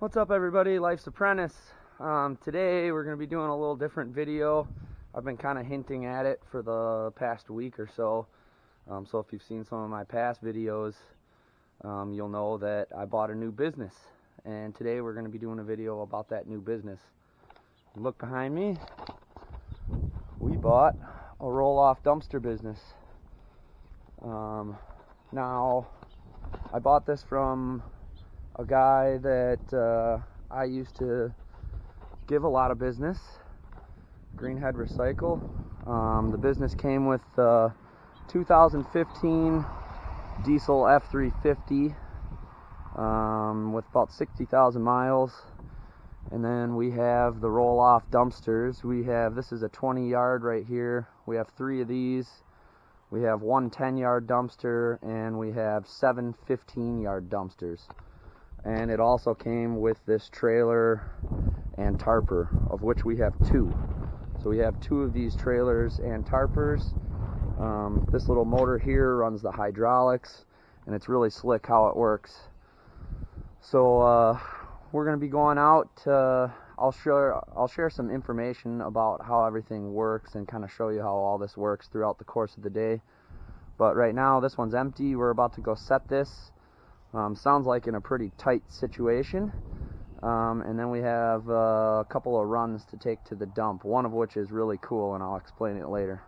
What's up, everybody? Life's Apprentice. Today we're going to be doing a little different video. I've been kind of hinting at it for the past week or so. So if you've seen some of my past videos, you'll know that I bought a new business. And today we're going to be doing a video about that new business. Look behind me. We bought a roll-off dumpster business. Now, I bought this from a guy that I used to give a lot of business, Greenhead Recycle. The business came with 2015 diesel F350 with about 60,000 miles. And then we have the roll-off dumpsters. This is a 20-yard right here. We have 3 of these. We have one 10-yard dumpster, and we have 7 15-yard dumpsters. And it also came with this trailer and tarper, of which we have 2. So we have 2 of these trailers and tarpers. This little motor here runs the hydraulics, and it's really slick how it works. So we're going to be going out. I'll share some information about how everything works and kind of show you how all this works throughout the course of the day. But right now this one's empty. We're about to go set this. Sounds like in a pretty tight situation. And then we have a couple of runs to take to the dump, one of which is really cool, and I'll explain it later.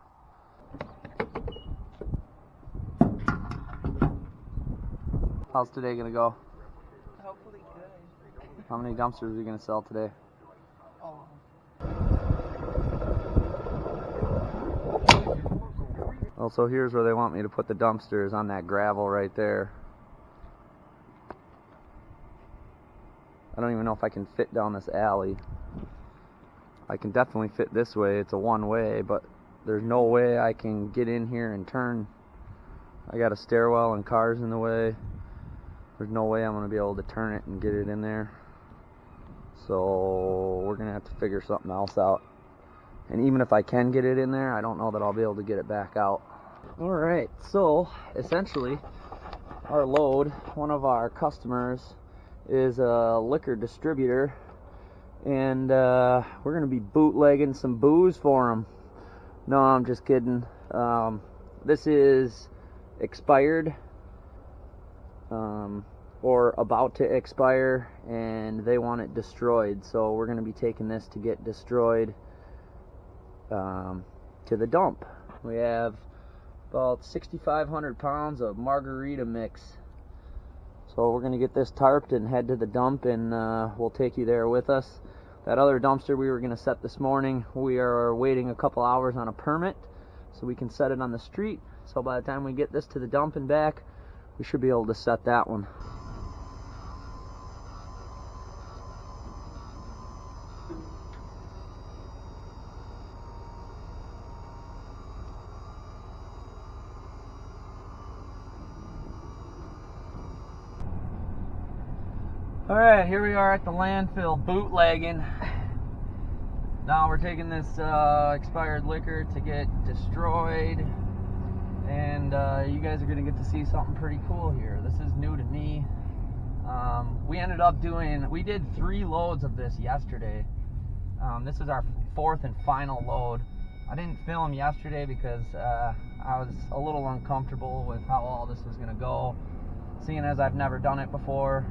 How's today gonna go? Hopefully good. How many dumpsters are you gonna sell today? Oh. Well, so here's where they want me to put the dumpsters, on that gravel right there. I don't even know if I can fit down this alley. I can definitely fit this way. It's a one-way, but there's no way I can get in here and turn. I got a stairwell and cars in the way. There's no way I'm going to be able to turn it and get it in there. So we're going to have to figure something else out. And even if I can get it in there, I don't know that I'll be able to get it back out. Alright, so essentially our load, one of our customers is a liquor distributor, and we're going to be bootlegging some booze for him. No, I'm just kidding. This is expired, or about to expire, and they want it destroyed, so we're going to be taking this to get destroyed to the dump. We have about 6,500 pounds of margarita mix. So we're going to get this tarped and head to the dump, and we'll take you there with us. That other dumpster we were going to set this morning, we are waiting a couple hours on a permit so we can set it on the street. So by the time we get this to the dump and back, we should be able to set that one. Alright, here we are at the landfill bootlegging. Now we're taking this expired liquor to get destroyed, and you guys are going to get to see something pretty cool here. This is new to me. We did 3 loads of this yesterday. This is our 4th and final load. I didn't film yesterday because I was a little uncomfortable with how all this was going to go, seeing as I've never done it before.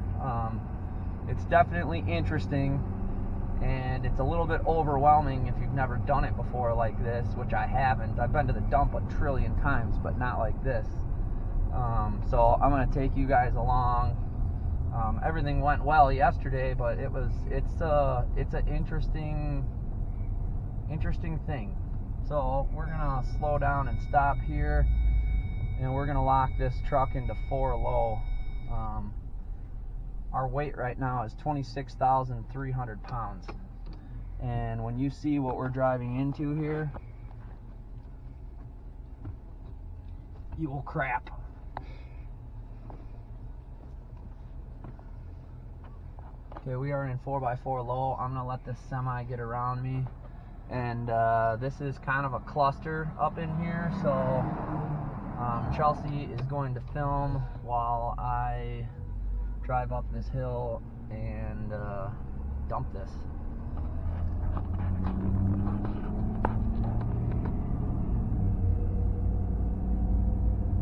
It's definitely interesting, and it's a little bit overwhelming if you've never done it before like this, which I haven't. I've been to the dump a trillion times, but not like this. So I'm going to take you guys along. Everything went well yesterday, but it's an interesting thing. So we're going to slow down and stop here, and we're going to lock this truck into 4 low. Our weight right now is 26,300 pounds. And when you see what we're driving into here, you will crap. Okay, we are in 4x4 low. I'm gonna let this semi get around me. And this is kind of a cluster up in here, so Chelsea is going to film while I drive up this hill and dump this.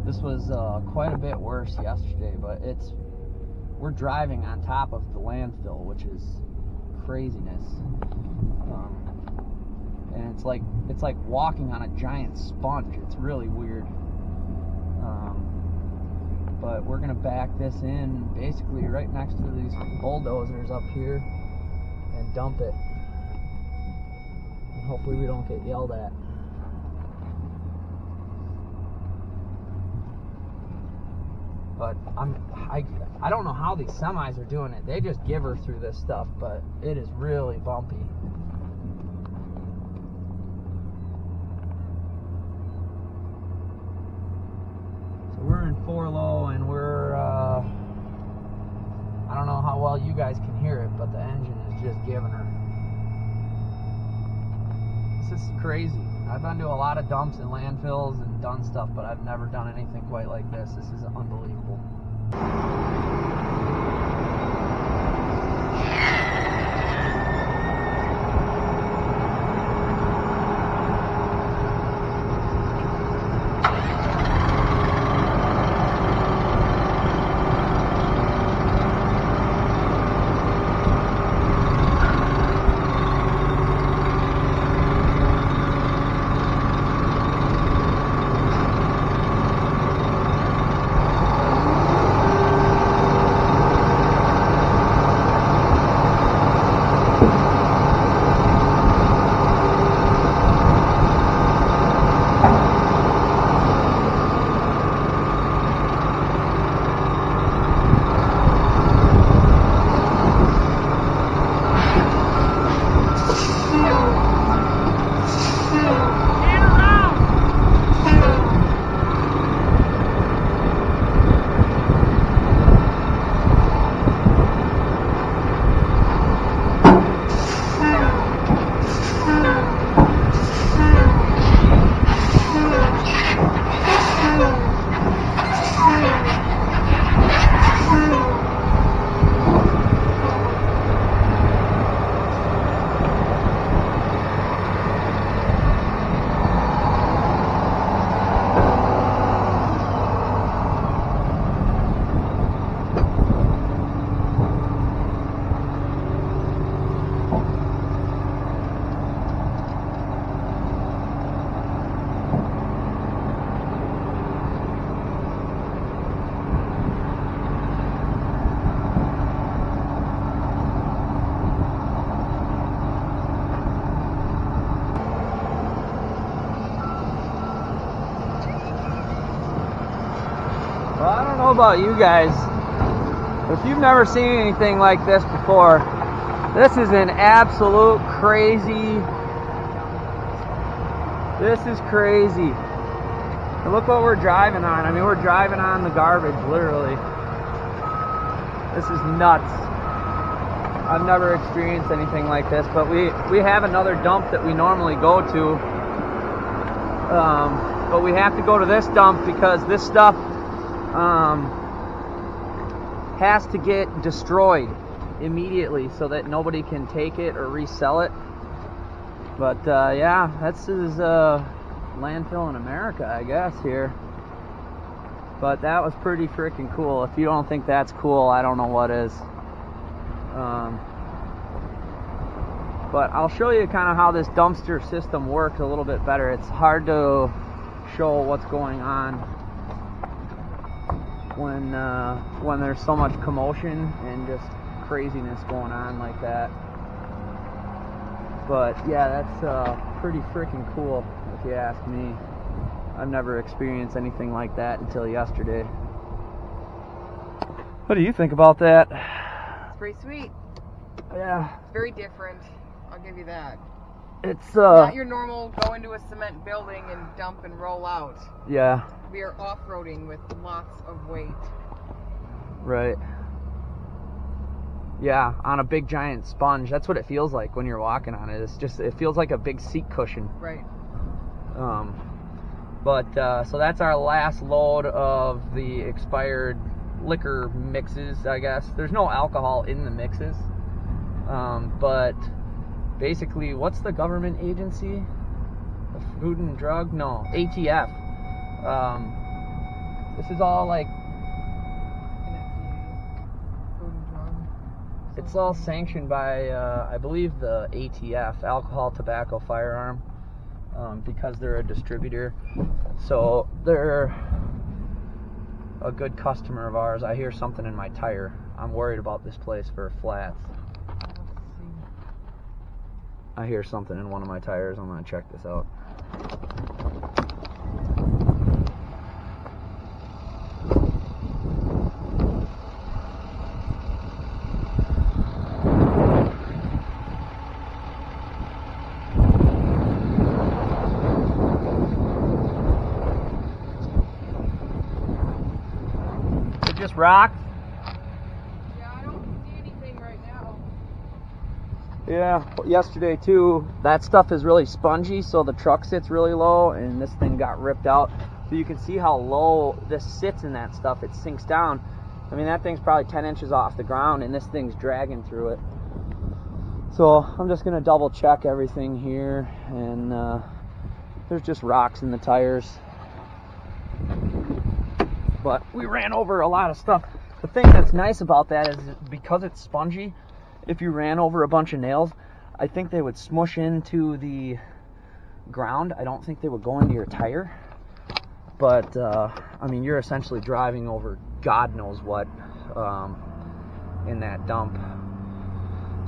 This was quite a bit worse yesterday, but we're driving on top of the landfill, which is craziness. And it's like walking on a giant sponge. It's really weird. But we're gonna back this in basically right next to these bulldozers up here and dump it. And hopefully we don't get yelled at. But I don't know how these semis are doing it. They just give her through this stuff, but it is really bumpy. So we're in 4 low, and we're I don't know how well you guys can hear it, but the engine is just giving her. This is crazy. I've been to a lot of dumps and landfills and done stuff, but I've never done anything quite like this. This is unbelievable. Well, I don't know about you guys, but if you've never seen anything like this before, this is an absolute crazy. This is crazy. And look what we're driving on. I mean, we're driving on the garbage, literally. This is nuts. I've never experienced anything like this, but we have another dump that we normally go to. But we have to go to this dump because this stuff has to get destroyed immediately so that nobody can take it or resell it. But yeah, this is landfill in America, I guess, here. But that was pretty freaking cool. If you don't think that's cool, I don't know what is. But I'll show you kind of how this dumpster system works a little bit better. It's hard to show what's going on when there's so much commotion and just craziness going on like that. But yeah, that's pretty freaking cool if you ask me. I've never experienced anything like that until yesterday. What do you think about that? It's pretty sweet. Yeah. It's very different. I'll give you that. It's not your normal go into a cement building and dump and roll out. Yeah. We are off-roading with lots of weight. Right. Yeah, on a big giant sponge. That's what it feels like when you're walking on it. It feels like a big seat cushion. Right. So that's our last load of the expired liquor mixes, I guess. There's no alcohol in the mixes. But basically, what's the government agency? The Food and Drug? No, ATF. This is all like, it's all sanctioned by, I believe, the ATF, alcohol, tobacco, firearm, because they're a distributor. So they're a good customer of ours. I hear something in my tire. I'm worried about this place for flats. I hear something in one of my tires. I'm going to check this out. It just rocked. Yeah, I don't see anything right now. Yeah, yesterday too, that stuff is really spongy, so the truck sits really low, and this thing got ripped out. So you can see how low this sits in that stuff. It sinks down. I mean, that thing's probably 10 inches off the ground, and this thing's dragging through it. So I'm just going to double check everything here, and there's just rocks in the tires. But we ran over a lot of stuff. The thing that's nice about that is because it's spongy, if you ran over a bunch of nails, I think they would smush into the ground. I don't think they would go into your tire. But, I mean, you're essentially driving over God knows what in that dump.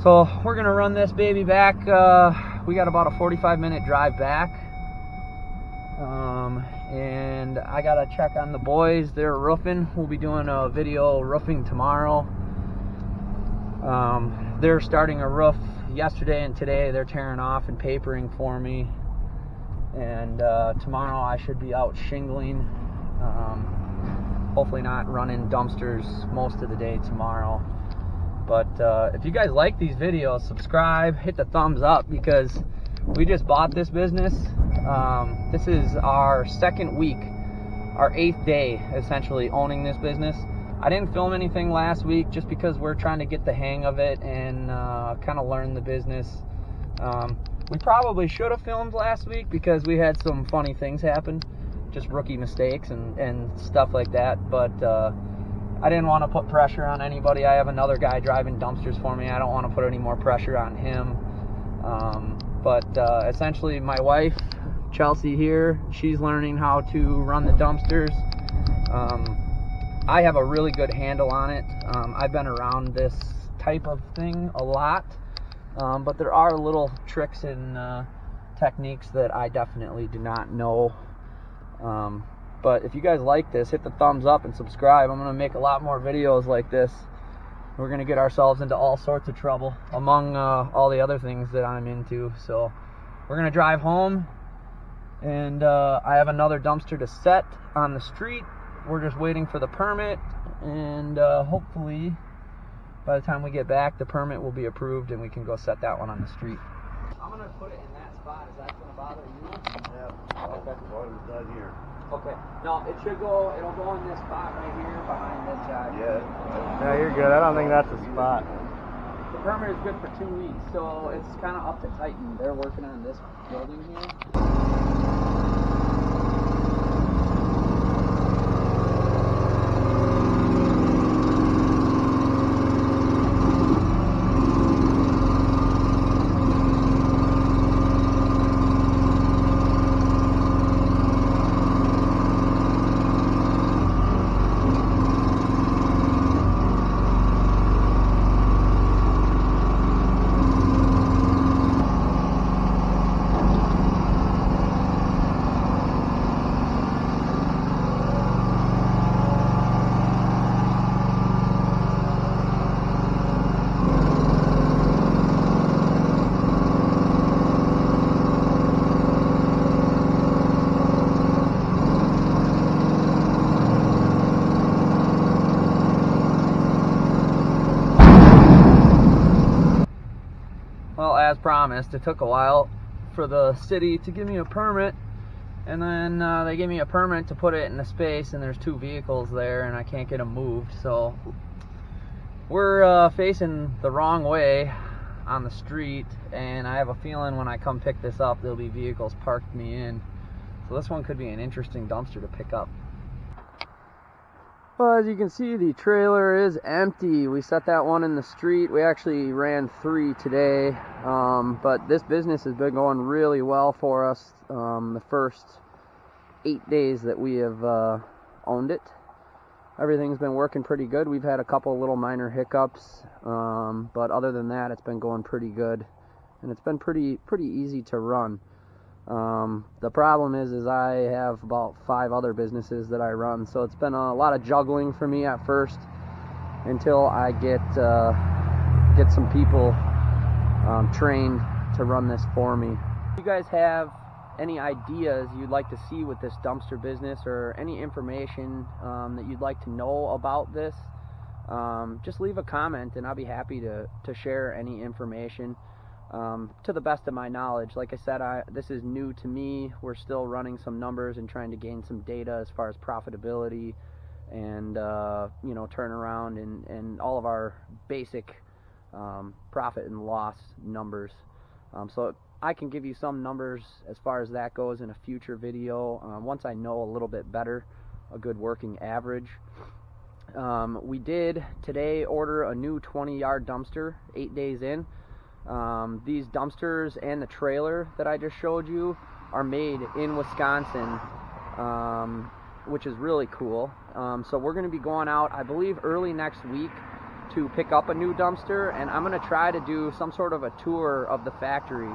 So we're going to run this baby back. We got about a 45-minute drive back. And I got to check on the boys. They're roofing. We'll be doing a video roofing tomorrow. They're starting a roof yesterday and today. They're tearing off and papering for me. And tomorrow I should be out shingling. Hopefully not running dumpsters most of the day tomorrow. But if you guys like these videos, subscribe, hit the thumbs up, because we just bought this business. This is our second week, our 8th day essentially owning this business. I didn't film anything last week just because we're trying to get the hang of it and kind of learn the business. We probably should have filmed last week because we had some funny things happen, just rookie mistakes and stuff like that. But I didn't want to put pressure on anybody. I have another guy driving dumpsters for me. I don't want to put any more pressure on him. But essentially my wife, Chelsea here, she's learning how to run the dumpsters. I have a really good handle on it. I've been around this type of thing a lot, but there are little tricks and techniques that I definitely do not know. But if you guys like this, hit the thumbs up and subscribe. I'm going to make a lot more videos like this. We're going to get ourselves into all sorts of trouble, among all the other things that I'm into. So we're going to drive home, and I have another dumpster to set on the street. We're just waiting for the permit, and hopefully by the time we get back, the permit will be approved and we can go set that one on the street. I'm going to put it in that spot. Is that going to bother you? Yeah. Okay. Water's not here. Okay. No, it'll go in this spot right here behind this guy. Yeah. Yeah, you're good. I don't think that's a spot. The permit is good for 2 weeks, so it's kind of up to Titan. They're working on this building here. Well, as promised, it took a while for the city to give me a permit, and then they gave me a permit to put it in a space, and there's 2 vehicles there and I can't get them moved, so we're facing the wrong way. on the street, and I have a feeling when I come pick this up, there'll be vehicles parked me in. So this one could be an interesting dumpster to pick up. Well, as you can see, the trailer is empty. We set that one in the street. We actually ran 3 today, but this business has been going really well for us the first 8 days that we have owned it. Everything's been working pretty good. We've had a couple little minor hiccups, but other than that, it's been going pretty good, and it's been pretty easy to run. The problem is I have about 5 other businesses that I run, so it's been a lot of juggling for me at first until I get some people trained to run this for me. If you guys have any ideas you'd like to see with this dumpster business, or any information that you'd like to know about this, just leave a comment and I'll be happy to share any information. To the best of my knowledge. Like I said, this is new to me. We're still running some numbers and trying to gain some data as far as profitability and turnaround and all of our basic profit and loss numbers. So I can give you some numbers as far as that goes in a future video once I know a little bit better, a good working average. We did today order a new 20-yard dumpster 8 days in. These dumpsters and the trailer that I just showed you are made in Wisconsin, which is really cool. So we're going to be going out, I believe, early next week to pick up a new dumpster, and I'm going to try to do some sort of a tour of the factory.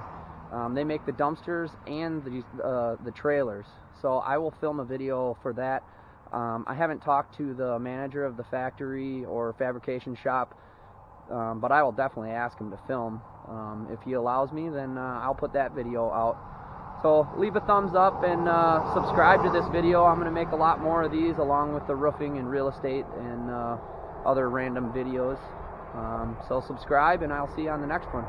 They make the dumpsters and the trailers, so I will film a video for that. I haven't talked to the manager of the factory or fabrication shop, but I will definitely ask him to film. If he allows me, then I'll put that video out. So leave a thumbs up and subscribe to this video. I'm going to make a lot more of these, along with the roofing and real estate and other random videos. So subscribe, and I'll see you on the next one.